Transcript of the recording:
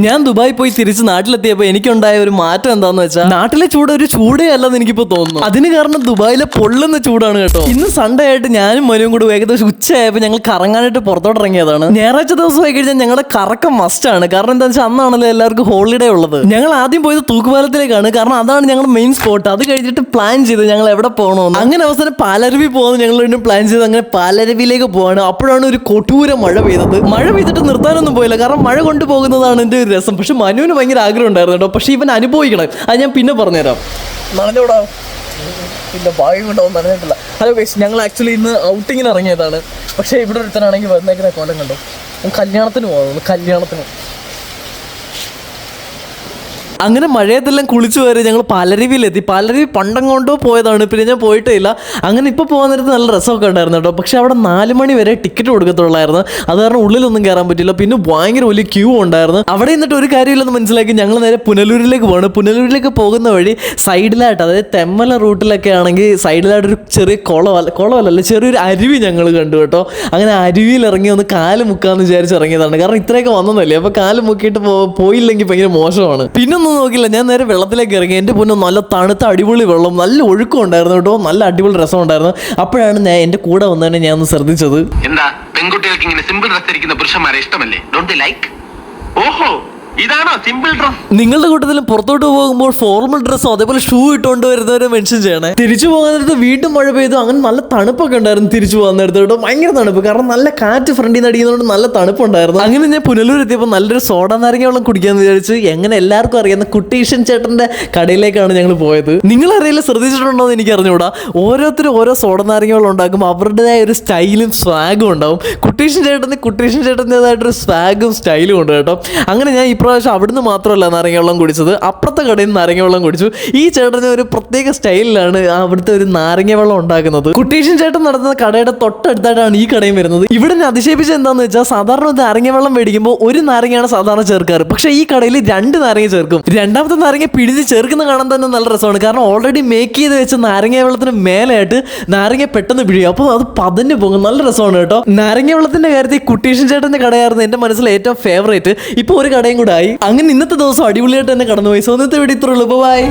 ഞാൻ ദുബായി പോയി തിരിച്ച് നാട്ടിലെത്തിയപ്പോൾ എനിക്കുണ്ടായ ഒരു മാറ്റം എന്താന്ന് വെച്ചാൽ നാട്ടിലെ ചൂട് ഒരു ചൂടേ അല്ലെന്ന് എനിക്കിപ്പോ തോന്നുന്നു. അതിന് കാരണം ദുബായിലെ പൊള്ളുന്ന ചൂടാണ് കേട്ടോ. ഇന്ന് സൺഡേ ആയിട്ട് ഞാനും മനുവും കൂടെ ഏകദേശം ഉച്ചയായപ്പോൾ ഞങ്ങൾ കറങ്ങാനായിട്ട് പുറത്തോട്ട് ഇറങ്ങിയതാണ്. ഞായറാഴ്ച ദിവസമായി കഴിഞ്ഞാൽ ഞങ്ങളുടെ കറക്കം മസ്റ്റാണ്. കാരണം എന്താ വെച്ചാൽ അന്നാണല്ലോ എല്ലാവർക്കും ഹോളിഡേ ഉള്ളത്. ഞങ്ങൾ ആദ്യം പോയത് തൂക്കുപാലത്തിലേക്കാണ്. കാരണം അതാണ് ഞങ്ങളുടെ മെയിൻ സ്പോട്ട്. അത് കഴിഞ്ഞിട്ട് പ്ലാൻ ചെയ്ത് ഞങ്ങൾ എവിടെ പോകണമെന്ന്. അങ്ങനെ അവസാനം പാലരുവി പോകുന്നത് ഞങ്ങൾ വീണ്ടും പ്ലാൻ ചെയ്ത് അങ്ങനെ പാലരുവിയിലേക്ക് പോവാണ്. അപ്പോഴാണ് ഒരു കൊട്ടൂര മഴ പെയ്തത്. മഴ പെയ്തിട്ട് നിർത്താനൊന്നും പോയില്ല. കാരണം മഴ കൊണ്ടുപോകുന്നതാണ് എൻ്റെ ഒരു രസം. പക്ഷെ മനുവിന് ഭയങ്കര ആഗ്രഹം ഉണ്ടായിരുന്നു കേട്ടോ. പക്ഷെ ഇവൻ അനുഭവിക്കണം. അത് ഞാൻ പിന്നെ പറഞ്ഞുതരാം. നനഞ്ഞോടാ പിന്നെ ഭാഗ്യം കൊണ്ടാവും നനഞ്ഞിട്ടില്ല. ഹലോ ഗൈസ്, ഞങ്ങൾ ആക്ച്വലി ഇന്ന് ഔട്ടിങ്ങിന് ഇറങ്ങിയതാണ്. പക്ഷേ ഇവിടെ ഒരുത്തനാണെങ്കിൽ വന്നേക്കുന്ന കോലം കണ്ടോ. കല്യാണത്തിന് പോകുന്നു. കല്യാണത്തിന് അങ്ങനെ മഴയത്തെല്ലാം കുളിച്ചു വരെ ഞങ്ങൾ പാലരുവിയിലെത്തി. പാലരുവി പണ്ടം കൊണ്ടോ പോയതാണ്, പിന്നെ ഞാൻ പോയിട്ടേ ഇല്ല. അങ്ങനെ ഇപ്പോൾ പോകാൻ നേരത്ത് നല്ല രസമൊക്കെ ഉണ്ടായിരുന്നു കേട്ടോ. പക്ഷേ അവിടെ 4 മണി വരെ ടിക്കറ്റ് കൊടുക്കത്തുള്ളായിരുന്നു. അത് കാരണം ഉള്ളിലൊന്നും കയറാൻ പറ്റില്ല. പിന്നെ ഭയങ്കര വലിയ ക്യൂ ഉണ്ടായിരുന്നു. അവിടെ നിന്നിട്ട് ഒരു കാര്യമില്ലെന്ന് മനസ്സിലാക്കി ഞങ്ങൾ നേരെ പുനലൂരിലേക്ക് പോകണം. പുനലൂരിലേക്ക് പോകുന്ന വഴി സൈഡിലായിട്ട്, അതായത് തെമ്മല റൂട്ടിലൊക്കെ ആണെങ്കിൽ സൈഡിലായിട്ടൊരു ചെറിയ കുളമല്ലല്ലോ ചെറിയൊരു അരുവി ഞങ്ങൾ കണ്ടു കേട്ടോ. അങ്ങനെ അരുവിയിൽ ഇറങ്ങി ഒന്ന് കാല് മുക്കാന്ന് വിചാരിച്ച് ഇറങ്ങിയതാണ്. കാരണം ഇത്രയൊക്കെ വന്നതല്ലേ, അപ്പോൾ കാല് മുക്കിയിട്ട് പോയില്ലെങ്കിൽ ഭയങ്കര മോശമാണ്. പിന്നെ നോക്കില്ല, ഞാൻ നേരെ വെള്ളത്തിലേക്ക് ഇറങ്ങി. എൻ്റെ പൊന്നു നല്ല തണുത്ത അടിപൊളി വെള്ളം, നല്ല ഒഴുക്കം ഉണ്ടായിരുന്നു കേട്ടോ. നല്ല അടിപൊളി രസം ഉണ്ടായിരുന്നു. അപ്പോഴാണ് ഞാൻ എൻ്റെ കൂടെ വന്നതിനെ ഞാൻ ഒന്ന് ശ്രദ്ധിച്ചത്. എന്താ പെൺകുട്ടികൾക്ക് ഇങ്ങനെ സിമ്പിൾ ഡ്രസ് ധരിക്കുന്ന പുരുഷന്മാരെ ഇഷ്ടമല്ലേ? Don't like? ഓഹോ, ഇതാണോ സിമ്പിൾ ഡ്രസ്? നിങ്ങളുടെ കൂട്ടത്തിലും പുറത്തോട്ട് പോകുമ്പോൾ ഫോർമൽ ഡ്രസ്സോ അതേപോലെ ഷൂ ഇട്ടുകൊണ്ട് വരുന്നവരെ മെൻഷൻ ചെയ്യണേ. തിരിച്ചു പോകാൻ നേരത്ത് വീണ്ടും മഴ പെയ്തു. അങ്ങനെ നല്ല തണുപ്പൊക്കെ ഉണ്ടായിരുന്നു തിരിച്ചു പോകാൻ നേരത്ത് കേട്ടോ. ഭയങ്കര തണുപ്പ്, കാരണം നല്ല കാറ്റ് ഫ്രണ്ടിൽ നിന്ന് അടിക്കുന്നതുകൊണ്ട് നല്ല തണുപ്പുണ്ടായിരുന്നു. അങ്ങനെ ഞാൻ പുനലൂർ എത്തിയപ്പോൾ നല്ലൊരു സോഡ നാരങ്ങ വെള്ളം കുടിക്കാന്ന് വിചാരിച്ച് എങ്ങനെ എല്ലാവർക്കും അറിയാവുന്ന കുട്ടീഷൻ ചേട്ടന്റെ കടയിലേക്കാണ് ഞങ്ങൾ പോയത്. നിങ്ങളറിയില്ല, ശ്രദ്ധിച്ചിട്ടുണ്ടോ എന്ന് എനിക്ക് അറിഞ്ഞുകൂടാ. ഓരോരുത്തരും ഓരോ സോഡ നാരങ്ങ വെള്ളം ഉണ്ടാക്കുമ്പോൾ അവരുടേതായ ഒരു സ്റ്റൈലും സ്വാഗും ഉണ്ടാവും. കുട്ടീഷൻ ചേട്ടൻ്റെതായിട്ടൊരു സ്വാഗും സ്റ്റൈലും ഉണ്ട് കേട്ടോ. അങ്ങനെ ഞാൻ ഇപ്രാവശ്യം അവിടുന്ന് മാത്രമല്ല നാരങ്ങ വെള്ളം കുടിച്ചത്, അപ്പുറത്തെ കടയിൽ നിന്ന് നാരങ്ങ വെള്ളം കുടിച്ചു. ഈ ചേട്ടന് ഒരു പ്രത്യേക സ്റ്റൈലിലാണ് അവിടുത്തെ ഒരു നാരങ്ങ വെള്ളം ഉണ്ടാക്കുന്നത്. കുട്ടീഷൻ ചേട്ടൻ നടത്തുന്ന കടയുടെ തൊട്ടടുത്തായിട്ടാണ് ഈ കടയും വരുന്നത്. ഇവിടെ അതിശയിപ്പിച്ചത് എന്താണെന്ന് വെച്ചാൽ സാധാരണ നാരങ്ങ വെള്ളം മേടിക്കുമ്പോൾ ഒരു നാരങ്ങയാണ് സാധാരണ ചേർക്കാറ്. പക്ഷേ ഈ കടയിൽ 2 നാരങ്ങ ചേർക്കും. രണ്ടാമത്തെ നാരങ്ങ പിടിച്ച് ചേർക്കുന്ന കാണാൻ തന്നെ നല്ല രസമാണ്. കാരണം ഓൾറെഡി മേക്ക് ചെയ്ത് വെച്ച നാരങ്ങ വെള്ളത്തിന് മേലെയായിട്ട് നാരങ്ങ പെട്ടെന്ന് പിഴിയും. അപ്പോൾ അത് പതഞ്ഞു പോകും. നല്ല രസമാണ് കേട്ടോ. നാരങ്ങ വെള്ളത്തിന്റെ കാര്യത്തിൽ കുട്ടീഷൻ ചേട്ടന്റെ കടയായിരുന്നു എൻ്റെ മനസ്സിൽ ഏറ്റവും ഫേവറേറ്റ്. ഇപ്പോൾ ഒരു കടയും കൂടെ ആയി. അങ്ങനെ ഇന്നത്തെ ദിവസം അടിപൊളിയായിട്ട് തന്നെ കടന്നുപോയി. സോ ഇന്നത്തെ വീഡിയോ ഇത്രയുള്ളൂ. ബൈ.